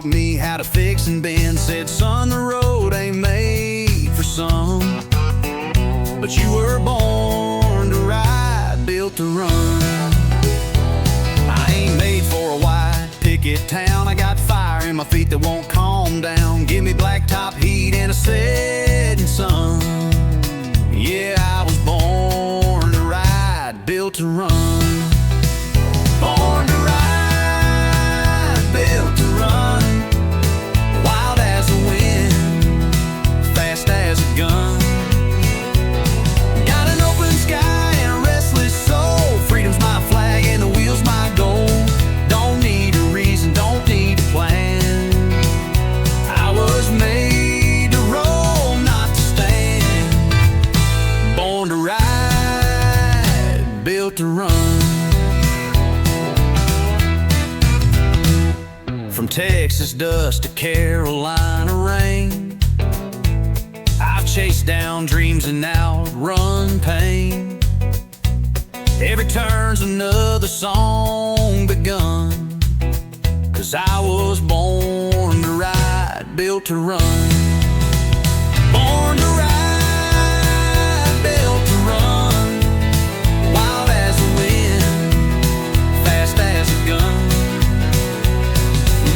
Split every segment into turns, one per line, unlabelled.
taught me how to fix and bend. Said, son, the road ain't made for some, but you were born to ride, built to run. I ain't made for a wide picket town. I got fire in my feet that won't calm down. Give me blacktop heat and a setting sun. Yeah, I was born to ride, built to run. Born to ride, built to run. Wild as the wind, fast as a gun. Got an open sky and a restless soul. Freedom's my flag and the wheel's my goal. Don't need a reason, don't need a plan. I was made to roll, not to stand. Born to ride, built to run. From Texas dust to Carolina rain, I've chased down dreams and now run pain. Every turn's another song begun, 'cause I was born to ride, built to run. Born to ride, built to run. Wild as the wind, fast as a gun.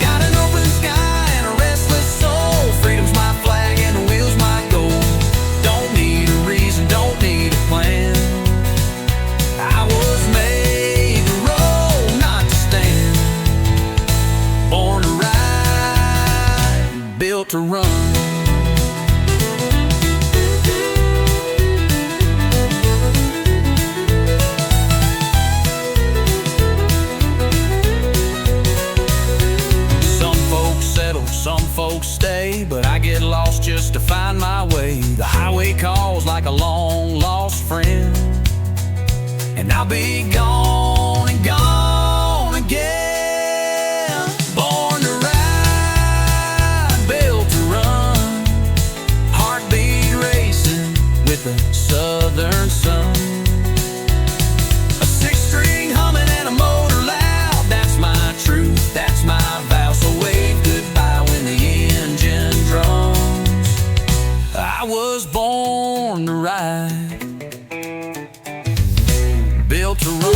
Got an open sky and a restless soul. Freedom's my flag and the wheel's my goal. Don't need a reason, don't need a plan. I was made to roll, not to stand. Born to ride, built to run. Some folks stay, but I get lost just to find my way. The highway calls like a long lost friend, and I'll be gone and gone again. Born to ride, built to run. Heartbeat racing with the southern sun. A six-string humming and a motor loud. That's my truth, that's my vow. So wave goodbye when the engine drums. I was born to ride, built to run.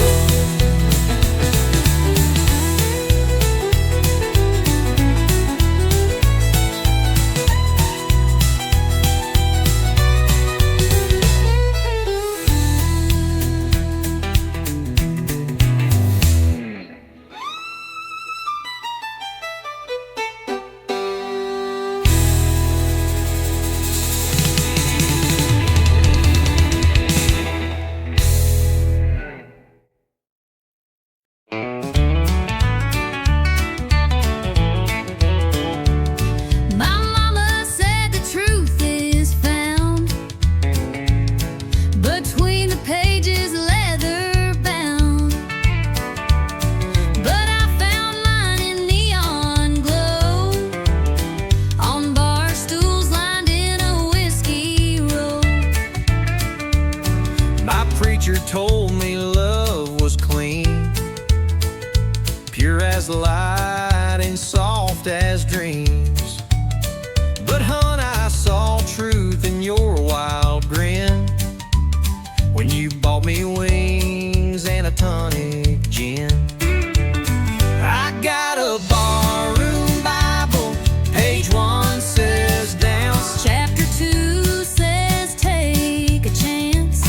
Told me love was clean, pure as light and soft as dreams. But hon, I saw truth in your wild grin when you bought me wings and a tonic gin. I got a barroom Bible, page 1 says dance,
chapter 2 says take a chance.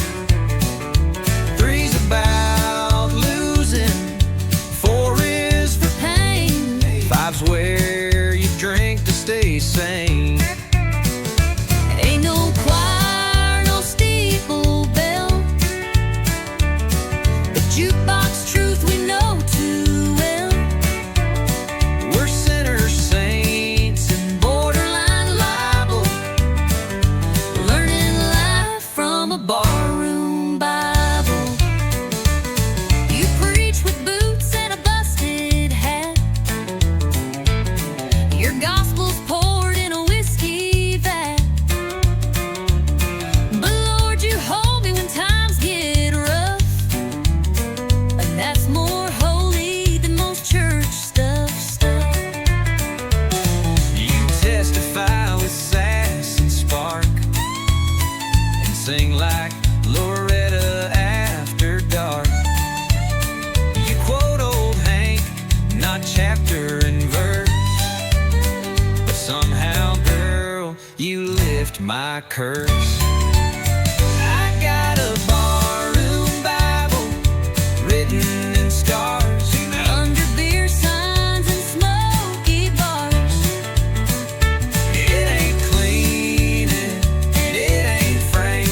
About losing, 4 is for pain, 5's where you drink to stay sane.
Ain't no choir, no steeple bell, the jukebox truth we know too well.
We're sinners, saints, and borderline liable,
learning life from a barroom Bible. With boots and a busted hat, your gospel's poured in a whiskey
you lift my curse. I got a barroom Bible written in stars,
under beer signs and smoky bars.
it ain't clean and it ain't framed,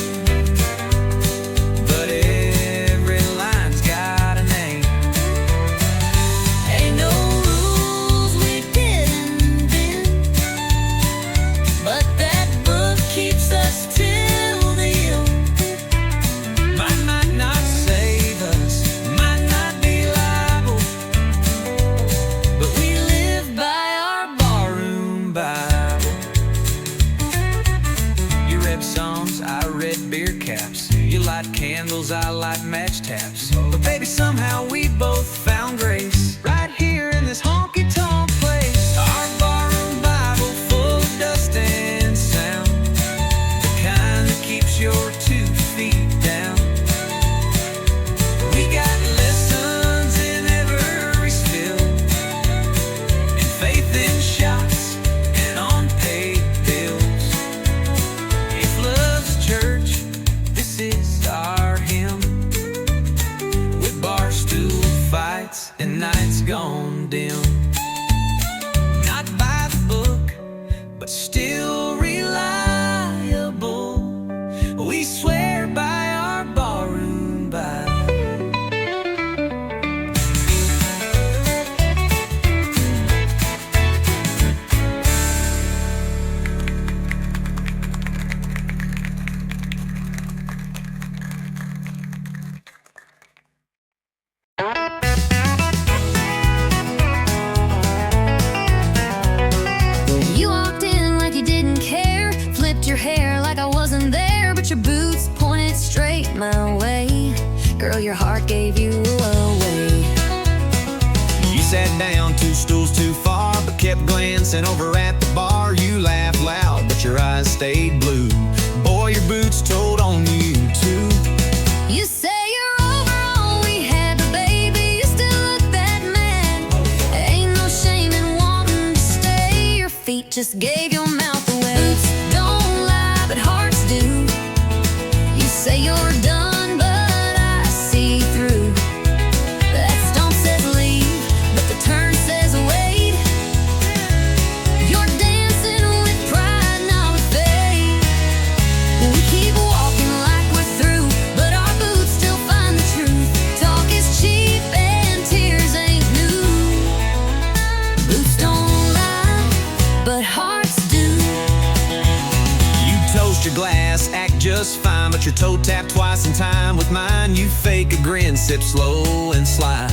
but every line's got a name.
Ain't no rules we didn't bend, but that book keeps us till the end.
Might not save us, might not be liable, but we live by our barroom Bible. You read Psalms, I read beer caps. You light candles, I light match taps. But baby, somehow we both found grace right here in this honky-tonk place. Our barroom Bible full of dust and sound, the kind that keeps your 2 feet down. We got lessons in every spill, and faith in shots and unpaid bills. If love's church, this is our hymn, with bar stool fights and nights gone dim. Not by the book, but still reliable. We swear by our barroom Bible.
You walked in like you didn't care, flipped your hair like I wasn't there, but your boots pointed straight my way. Girl, your heart gave you away.
You sat down 2 stools too far, but kept glancing over at the bar. You laughed loud, but your eyes stayed blue. Boy, your boots told on you too.
You say you're over all we had, but baby, you still look that mad. Ain't no shame in wanting to stay. Your feet just gave your mouth away. Boots don't lie, but hearts do. You say you're done, but I see through. That stomp says leave, but the turn says wait. You're dancing with pride, not with faith. We keep walking like we're through, but our boots still find the truth. Talk is cheap and tears ain't new. Boots don't lie, but hearts do.
You toast your glass, act just fine, but your toe tapped twice in time with mine. You fake a grin, sip slow and sly,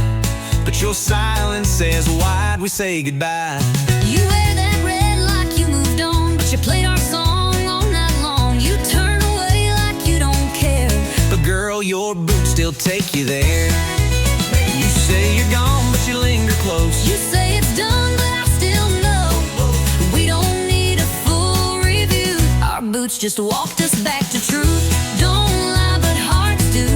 but your silence says why'd we say goodbye?
You wear that red like you moved on, but you played our song all night long. You turn away like you don't care,
But girl, your boots still take you there. You say you're gone, but you linger close.
you say it's done, but I still know. We don't need a full review. Our boots just walked us back to truth. Don't lie, but hearts do.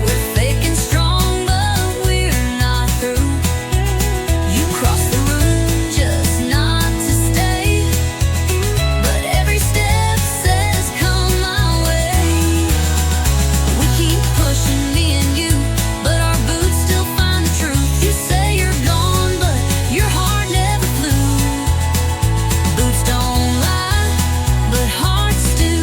We're fake and strong, but we're not through. You crossed the room just not to stay, but every step says come my way. We keep pushing, me and you, but our boots still find the truth. You say you're gone, but your heart never flew. Boots don't lie, but hearts do.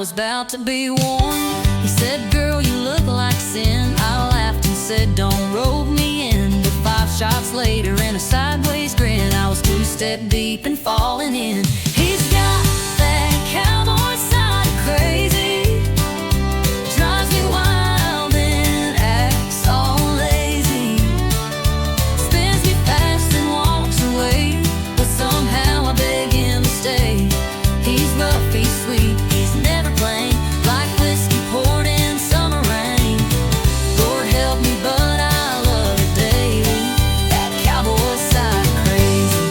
was about to be warned. He said, girl, you look like sin. I laughed and said, don't rope me in. But 5 shots later and a sideways grin, I was 2 step deep and falling in. He's got that cowboy side of crazy, drives me wild and acts all lazy, spins me fast and walks away, but somehow I beg him to stay. He's rough, he's sweet, he's never plain, like whiskey poured in summer rain. Lord help me, but I love it daily, that cowboy side crazy.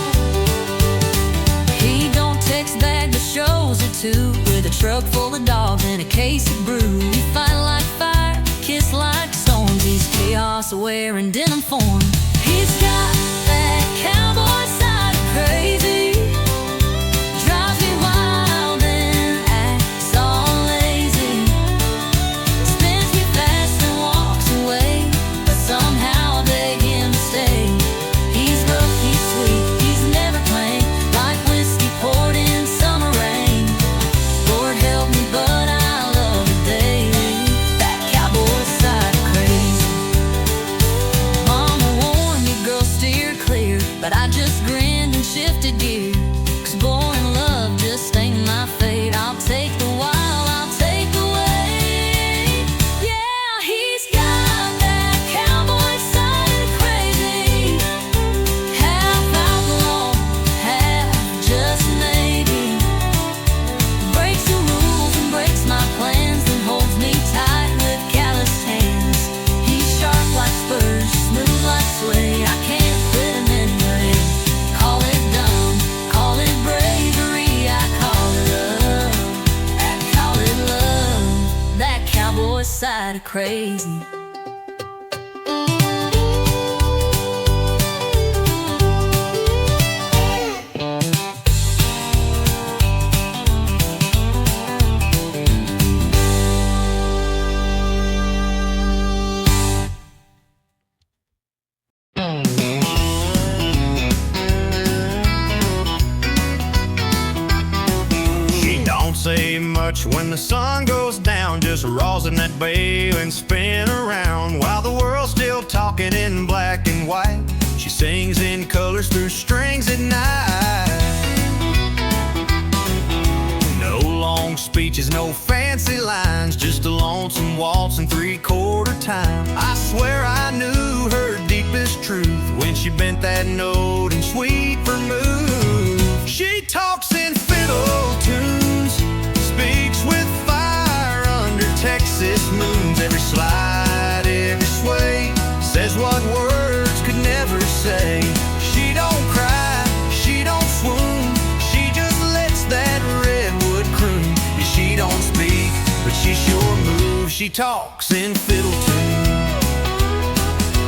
He don't text back but shows her too, with a truck full of dogs and a case of brew. We fight like fire, kiss like storms, he's chaos aware in denim form. He's got that cowboy side crazy, drives me wild and acts all lazy, spins me fast and walks away, but somehow I beg him to stay. He's rough, he's sweet, he's never plain, like whiskey poured in summer rain. Lord help me, but I love it daily, that cowboy side crazy. Mama warned me, girl, steer clear, but I just grinned and shifted gear, 'cause boring love just ain't my fate. I'll take the wild, I'll take the weight. Yeah, he's got that cowboy side crazy, half outlaw, half just maybe, breaks the rules and breaks my plans, then holds me tight with calloused hands. He's sharp like spurs, smooth like suede, I can't quit him anyway. Call it dumb, call it bravery, I call it love, I call it love, that cowboy side of crazy.
She don't say much when the sun goes down, just rolls in that bale and spin around, while the world's still talking in black and white. She sings in colors through strings at night. No long speeches, no fancy lines, just a lonesome waltz in 3/4 time. I swear I knew her deepest truth when she bent that note in sweet vermouth. She talks in fiddle tunes, speaks with fire under Texas moons. Every slide, every sway, says what words could never say. She don't cry, she don't swoon, she just lets that redwood croon. Yeah, she don't speak, but she sure moves. She talks in fiddle tunes.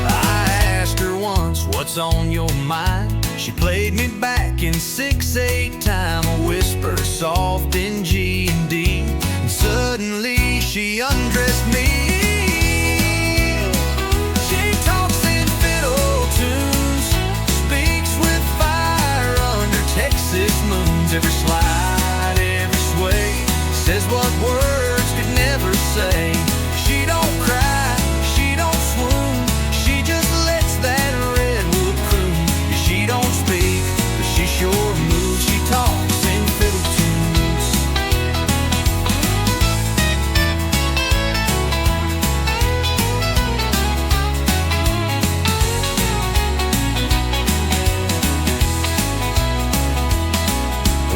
I asked her once, what's on your mind? She played me back in 6/8 time, a whisper soft in G and D, and suddenly she undressed me. She talks in fiddle tunes, speaks with fire under Texas moons. Every slide, every sway, says what words could never say. She don't cry, she don't swoon, she just lets that redwood croon. Yeah, she don't speak, but she sure moves. She talks in fiddle tunes.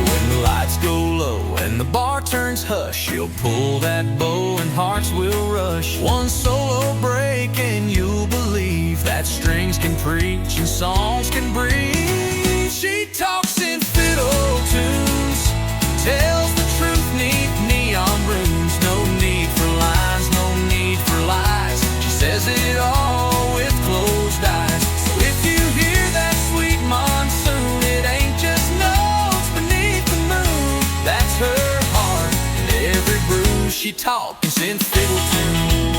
When the lights go low and the bar turns hush, she'll pull that bow and hearts will rush. One solo break and you'll believe that strings can preach and songs can breathe. She talks in fiddle tunes, tells the truth neath neon runes. No need for lines, no need for lies, she says it all with closed eyes. So if you hear that sweet monsoon, it ain't just notes beneath the moon. That's her heart and every bruise. She talks in fiddle tunes.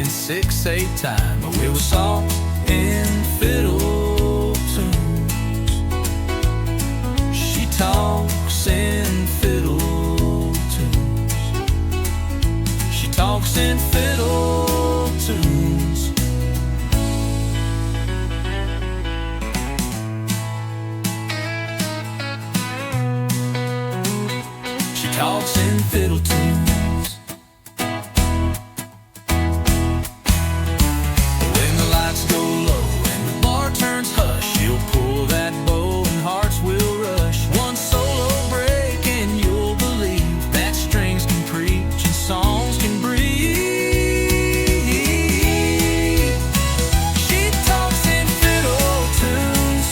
6/8 time. But we were soft in fiddle tunes. She talks in fiddle tunes. She talks in fiddle tunes. She talks in fiddle tunes. When the lights go low and the bar turns hush, she'll pull that bow and hearts will rush. One solo break and you'll believe that strings can preach and songs can breathe. She talks in fiddle tunes,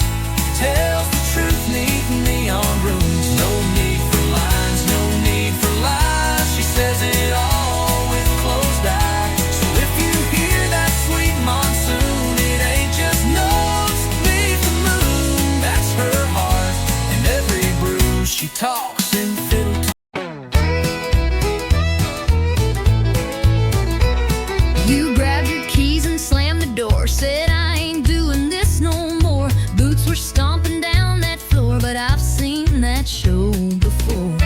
tells the truth neath neon rooms. No need for lines, no need for lies. She says it all with closed eyes. So if you hear that sweet monsoon, it ain't just notes beneath the moon. That's her heart and every bruise. She talks in fiddle tunes.
You grabbed your keys and slammed the door. Said I ain't doing this no more. Boots were stomping down that floor, but I've seen that show before.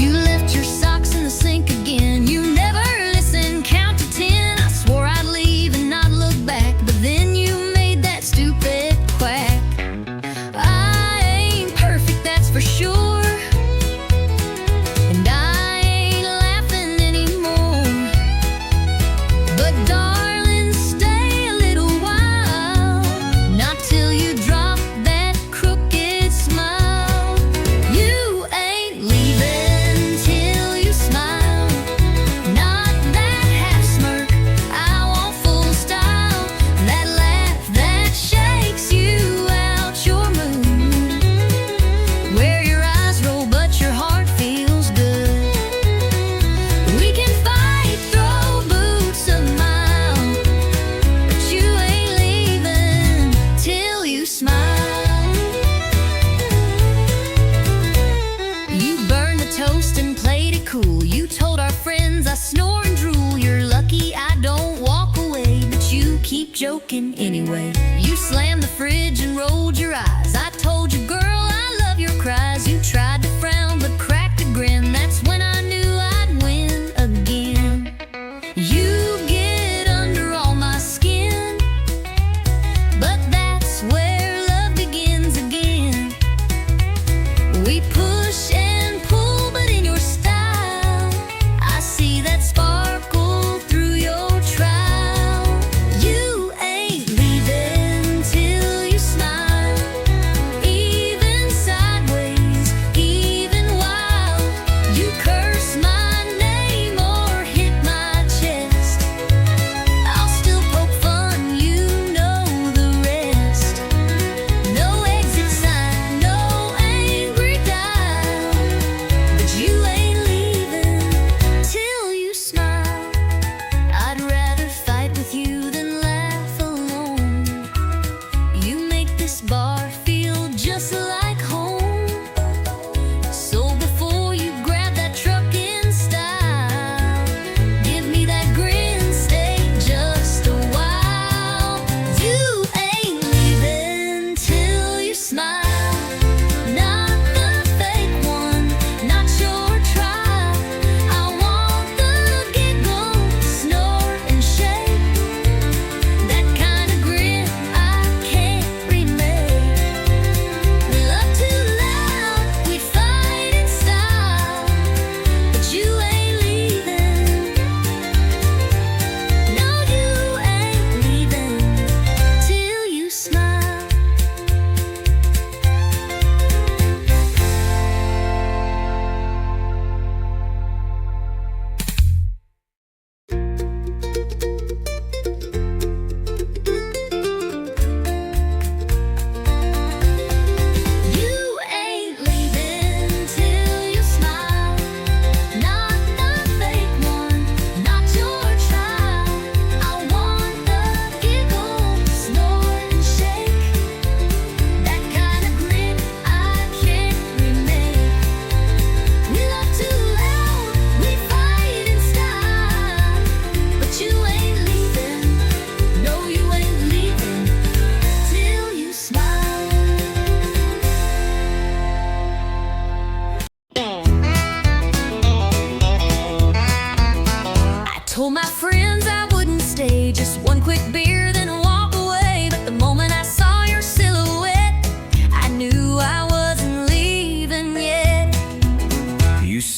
You left your socks in the sink again. You never listened, count to 10. I swore I'd leave and not look back, but then you made that stupid quack. I ain't perfect, that's for sure, and I ain't laughing anymore. But darling, stay a little while, not till you drop that crooked smile. You ain't leaving till you smile, not that half smirk. I want full style, that laugh that shakes you out your mood, where your eyes roll but your heart feels good. We can fight, throw boots a mile, but you ain't leaving till you smile. You burned the toast and played it cool. You told our friends I snore and drool. You're lucky I don't walk away, but you keep joking anyway. You slammed the fridge and rolled your eyes. I told you, girl, I love your cries. You tried to frown but cracked a grin. That's when I knew I'd win again. You get under all my skin, but that's where love begins again. We push and pull, but in your style, I see that sparkle through your trowel. You ain't leaving till you smile, even sideways, even wild. You curse my name or hit my chest, I'll still poke fun, you know the rest. No exit sign, no angry dial.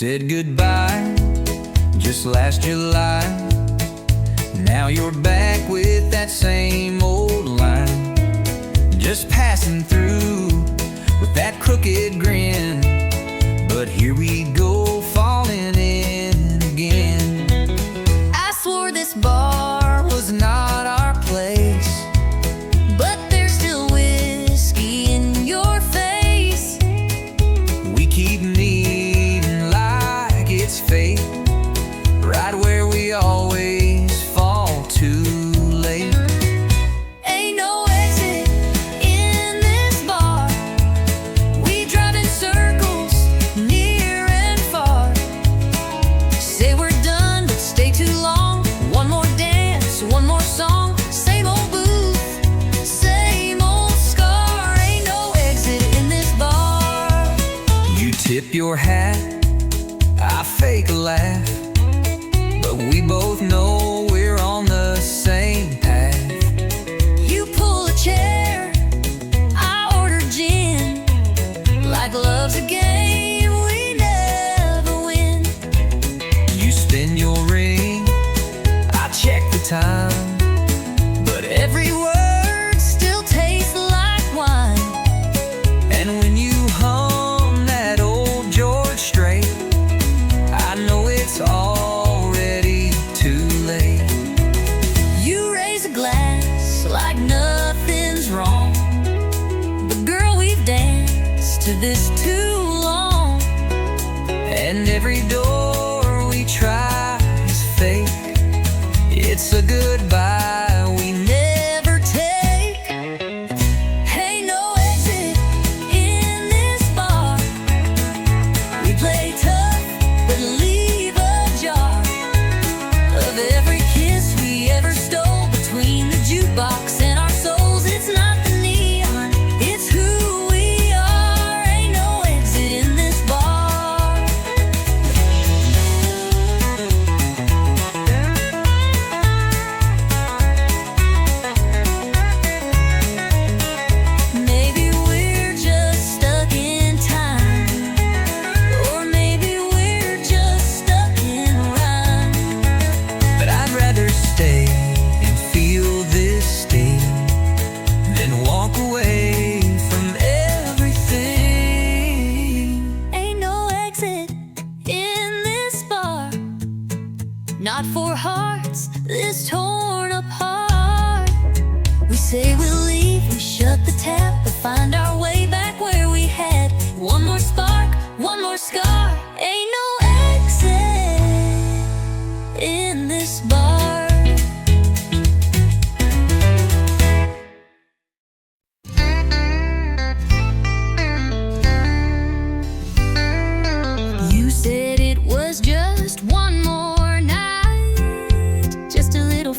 said goodbye just last July. Now you're back with that same old line, just passing through with that crooked grin. But here we go, falling in again.
I swore this bar
Was not our place,
but there's still whiskey in your face.
we keep needing like it's fate, right where we always fall too late.
Ain't no exit in this bar. We drive in circles, near and far. Say we're done, but stay too long. One more dance, one more song. Same old booth, same old scar. Ain't no exit in this bar.
You tip your hat, I fake a laugh, but we both know we're on the same path.
You pull a chair, I order gin. Like love's a game we never win.
You spin your ring, I check the time, but every word still tastes like wine. And when you hum that old George Strait, I know it's already too late.
You raise a glass like nothing's wrong. But girl, we've danced to this too long.
And every door we try is fake. It's a goodbye we never take.
Ain't no exit in this bar. We play tough, but leave a jar of every kiss we ever stole between the jukebox and our souls. It's not the neon, it's who we are. Ain't no exit in this bar. Maybe we're just stuck in time, or maybe we're just stuck in rhyme.
But I'd rather stay and feel this sting than walk away from everything.
Ain't no exit in this bar, not for hearts this torn apart. We say we'll leave, we shut the tap, but find our way back where we had one more spark, one more scar. Ain't no exit in this bar. You said it was just one more night, just a little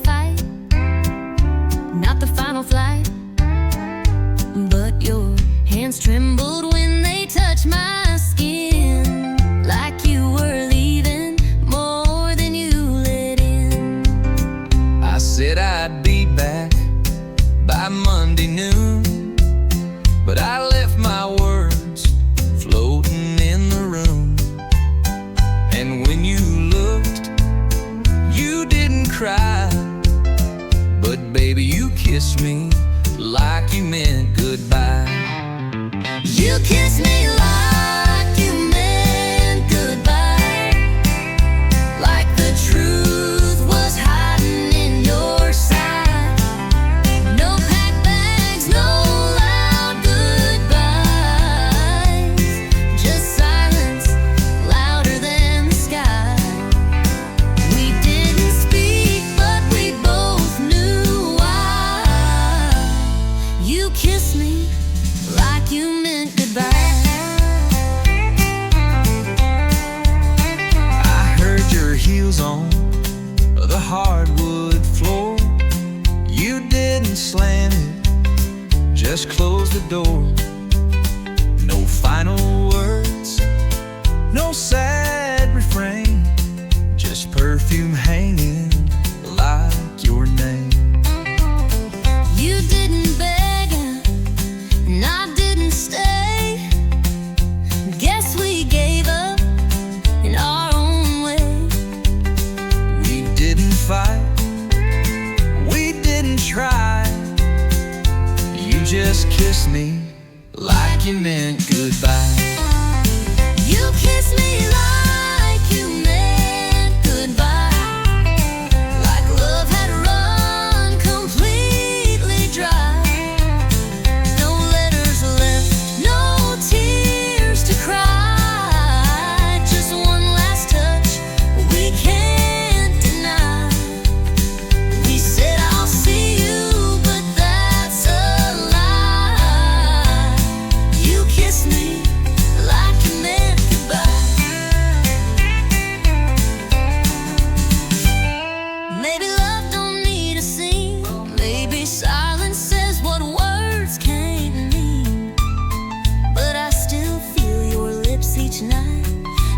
each night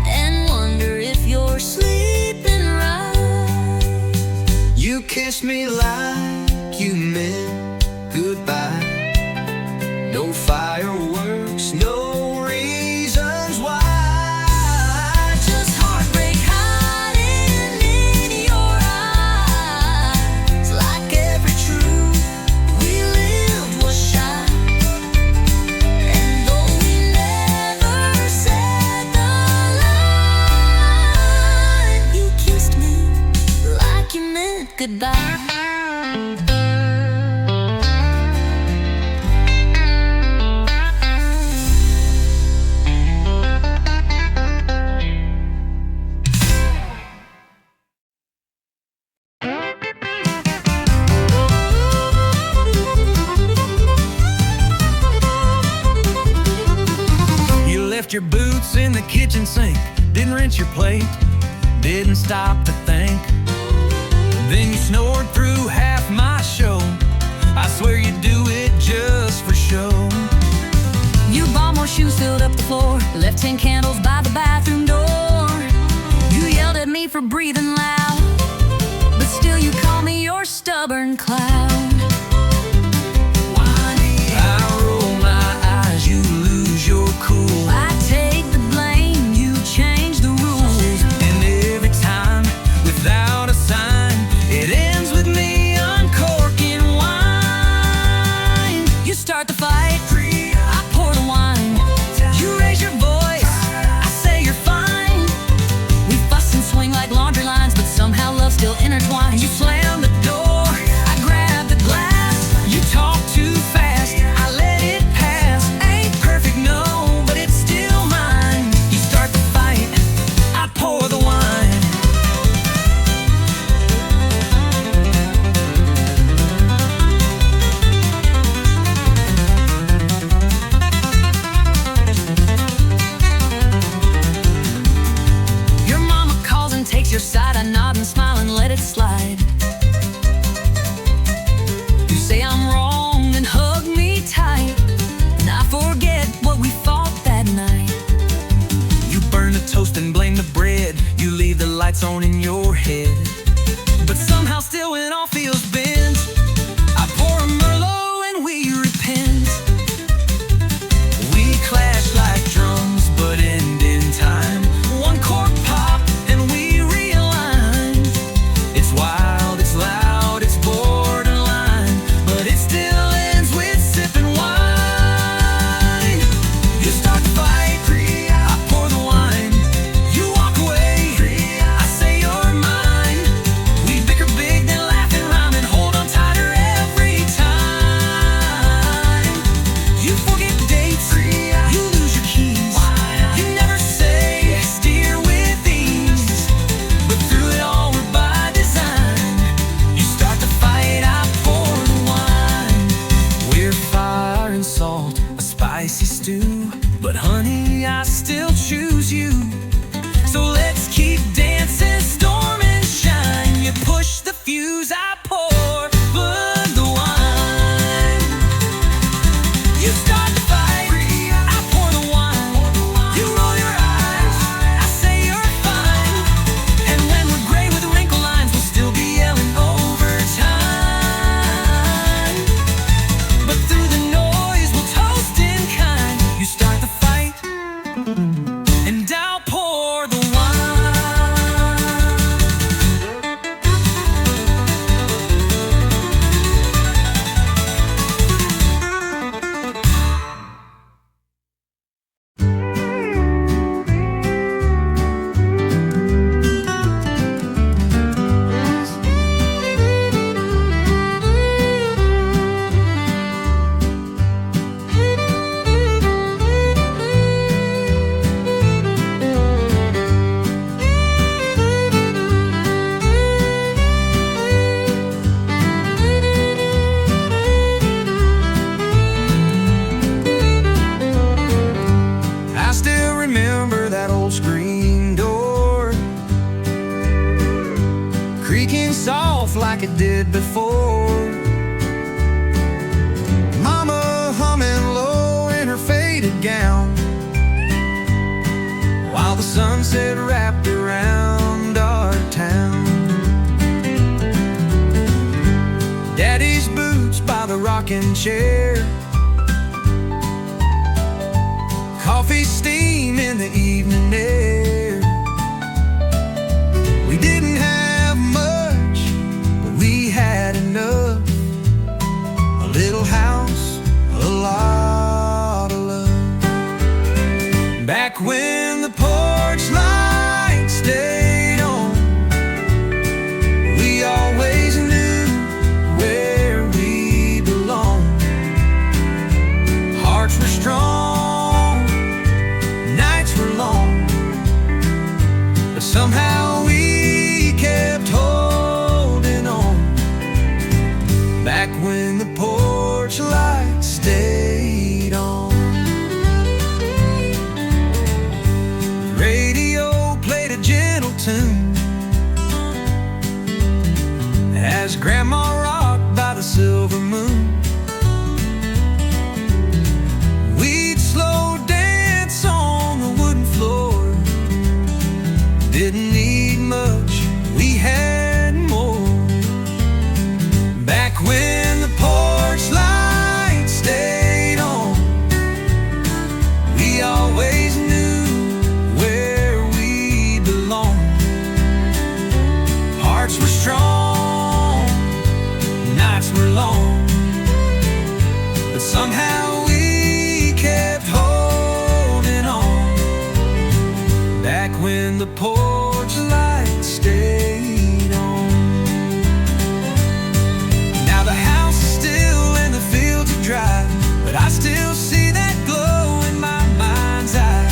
and wonder if you're sleeping right.
You kissed me like you meant goodbye. No fireworks, no reasons why.
Just heartbreak hiding in your eyes. Like every truth we lived was shy. And though we never said the line, you kissed me like you meant goodbye.
Left your boots in the kitchen sink, didn't rinse your plate, didn't stop to think. Then you snored through half my show. I swear you do it just for show.
You bought more shoes, filled up the floor, left 10 candles by the bathroom door. You yelled at me for breathing loud, but still you call me your stubborn clown.
I roll my eyes, you lose your cool.
I take the blame, you change the rules.
And every time, without a sign, it ends with me uncorking wine.
You start the fight, I pour the wine. You raise your voice, I say you're fine. We fuss and swing like laundry lines, but somehow love still intertwines.
You slam the door,
I grab the glass.
you talk too fast, I let it pass. Ain't perfect, no, but it's still mine. You start the fight, I pour the wine.
Your mama calls and takes your side. I nod and smile and let it slide. You say I'm wrong and hug me tight, and I forget what we fought that night.
You burn the toast and blame the bread. You leave the lights on in your head. But somehow still when all feels bent, I pour a Merlot and we repent. We clash like drums but end in time. One cork pop and we realign. It's wild, it's loud, it's borderline, but it still ends with sipping wine. You start the fight, I pour the wine. You walk away, I say you're mine. We bicker big, then laugh and rhyme and hold on tighter every time. You forget dates, you lose your keys. You never say steer with ease, but through it all we're by design. You start the fight, I pour the wine. We're fire and salt, a spicy stew, but honey, I still choose you. So let's keep dancing, storm and shine. You push the fuse, I pour the wine. You start the fight, I pour the wine. You roll your eyes, I say you're fine. And when we're gray with wrinkle lines, we'll still be yelling overtime. But through the noise, we'll toast in kind. You start the fight, and I'll pour the like it did before. Mama humming low in her faded gown. while the sunset wrapped around our town. Daddy's boots by the rocking chair, coffee steam in the evening air. We didn't have much, but we had enough. A little house, a lot of love. Back when the porch light stayed on, we always knew where we belonged. Hearts were strong, nights were long, but somehow we kept holding on. Back when the porch light stayed on. The radio played a gentle tune as Grandma rocked by the silver moon. We'd slow dance on the wooden floor. Didn't need much, we had more. Back when the porch light stayed on, we always knew where we belonged. Hearts were strong, nights were long, but somehow we kept holding on. Back when the porch light stayed on. Now the house is still in the fields of dry, but I still see that glow in my mind's eye.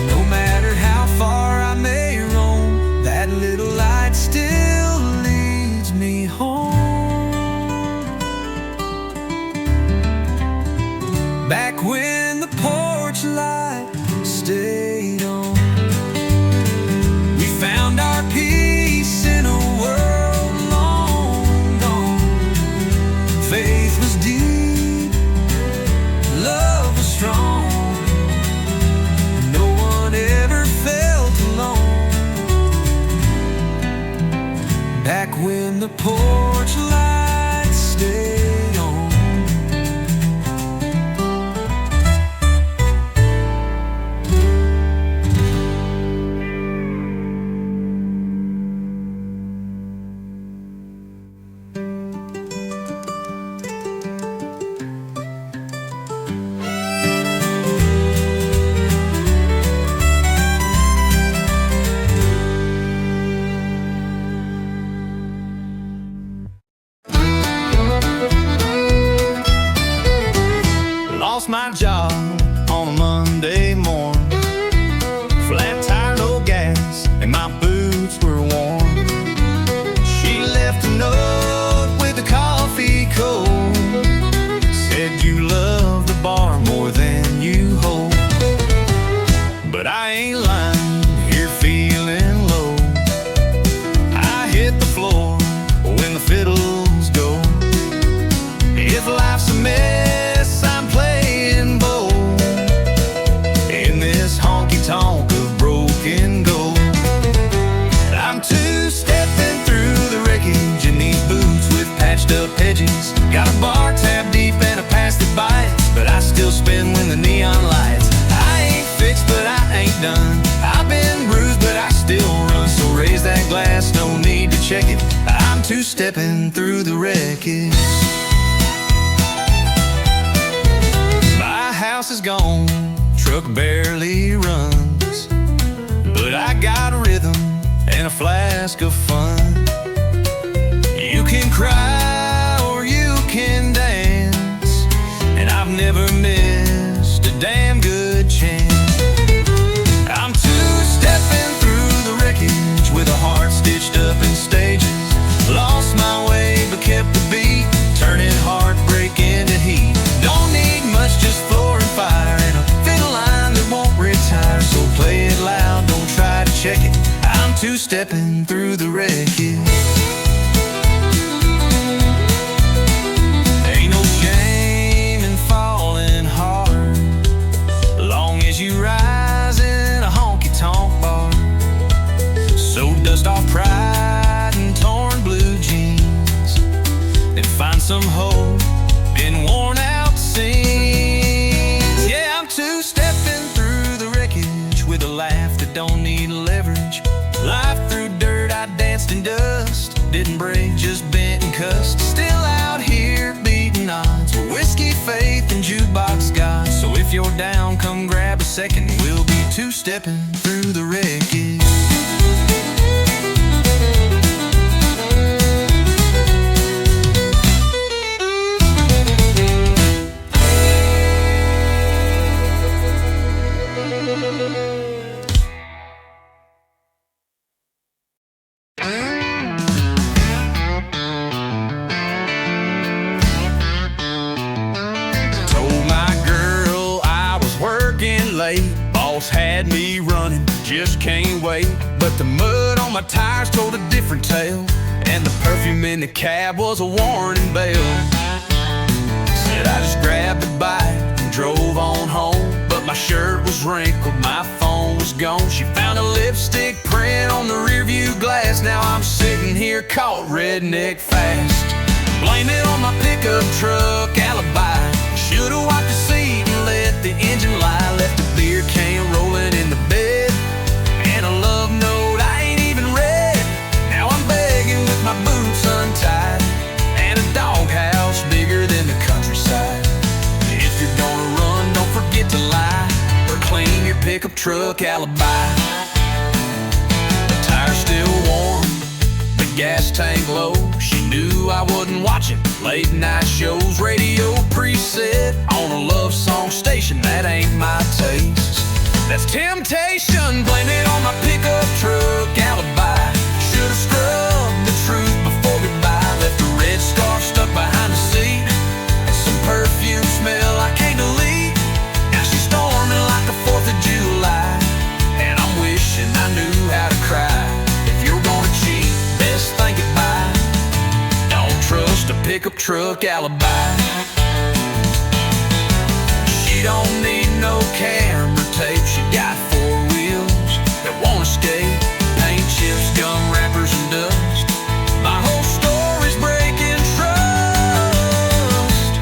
No matter how far I may roam, that little light still leads me home. Back when the porch light stayed on, we found our peace in a world long gone. Faith was deep, love was strong. No one ever felt alone. Back when the porch light stayed on. Lost my job on a Monday morning. Flat tire, no gas, and my boots were worn. She left a note with the coffee cold. Said you love the bar more than you hold. But I ain't lying, here feeling low. I hit the floor when the fiddles go. If life's a mess, I'm playing bold in this honky-tonk of broken gold. I'm two-stepping through the wreckage in these boots with patched-up edges. Got a bar tab deep and a pass that bites, but I still spin when the neon lights. I ain't fixed, but I ain't done. I've been bruised, but I still run. So raise that glass, no need to check it. I'm two-stepping through the wreckage. House is gone, truck barely runs, but I got a rhythm and a flask of fun. You can cry or you can dance, and I've never missed a damn good chance. I'm two-stepping through the wreckage with a heart stitched up in stages. Lost my way but kept the beat, turning heartbreak into heat. Don't need much, just floor and fire and a fiddle line that won't retire. So play it loud, don't try to check it. I'm two-stepping through the wreckage. Ain't no shame in falling hard, long as you rising some hope in worn out scenes. Yeah, I'm two-stepping through the wreckage with a laugh that don't need leverage. Life through dirt, I danced in dust. Didn't break, just bent and cussed. Still out here beating odds with whiskey, faith, and jukebox God. So if you're down, come grab a second. We'll be two-stepping through the wreckage. Boss had me running, just can't wait. But the mud on my tires told a different tale, and the perfume in the cab was a warning bell. Said I just grabbed a bite and drove on home, but my shirt was wrinkled, my phone was gone. She found a lipstick print on the rearview glass. Now I'm sitting here caught redneck fast. Blame it on my pickup truck alibi. Should've wiped the seat and let the engine lie. Left a beer can rolling in the bed and a love note I ain't even read. Now I'm begging with my boots untied and a doghouse bigger than the countryside. If you're gonna run, don't forget to lie or clean your pickup truck alibi. The tire's still warm, the gas tank low. She knew I wasn't watching late night shows. Radio preset on a love song station, that ain't my taste. That's temptation, blame it on my pickup truck alibi. Should've scrubbed the truth before goodbye. Left a red scarf stuck behind the seat and some perfume smell I can't delete. Now she's storming like the 4th of July, and I'm wishing I knew how to cry. If you're gonna cheat, best think it by. Don't trust a pickup truck alibi. She don't need no camera tape. She got 4 wheels that won't escape. Paint chips, gum wrappers, and dust. My whole story's breaking trust.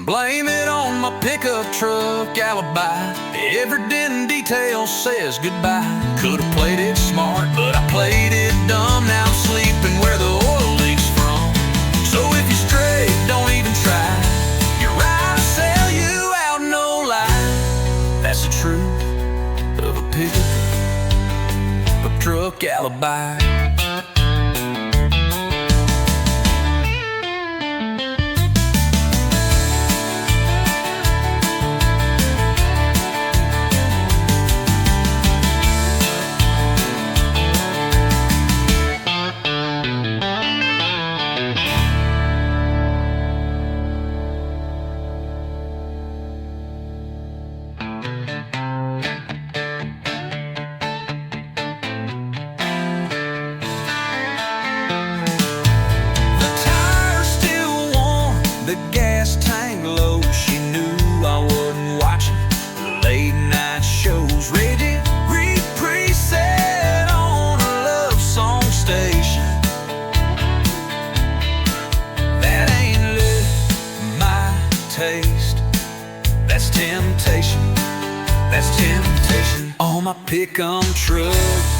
Blame it on my pickup truck alibi. Every dent and detail says goodbye. Could've played it smart, but I played it dumb. Now I'm sleeping where the oil leaks from. So if you're straight, don't even try. You're right, I'll sell you out, no lie. That's the truth of a pickup truck alibi. The gas tank low, she knew I wasn't watching the late night shows. Radio preset on a love song station, that ain't my taste. That's temptation, that's temptation. On my pick-up truck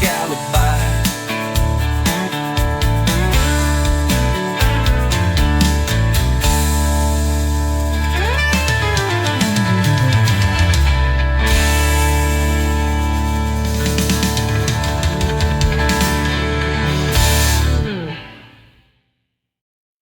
alibi.